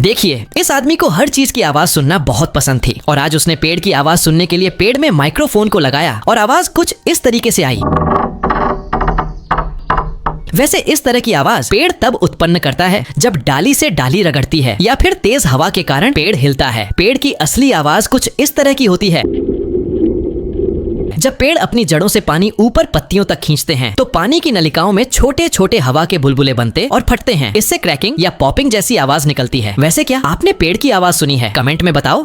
देखिए, इस आदमी को हर चीज की आवाज सुनना बहुत पसंद थी और आज उसने पेड़ की आवाज सुनने के लिए पेड़ में माइक्रोफोन को लगाया और आवाज कुछ इस तरीके से आई। वैसे इस तरह की आवाज पेड़ तब उत्पन्न करता है जब डाली से डाली रगड़ती है या फिर तेज हवा के कारण पेड़ हिलता है। पेड़ की असली आवाज कुछ इस तरह की होती है। जब पेड़ अपनी जड़ों से पानी ऊपर पत्तियों तक खींचते हैं तो पानी की नलिकाओं में छोटे छोटे हवा के बुलबुले बनते और फटते हैं। इससे क्रैकिंग या पॉपिंग जैसी आवाज निकलती है। वैसे क्या आपने पेड़ की आवाज सुनी है? कमेंट में बताओ।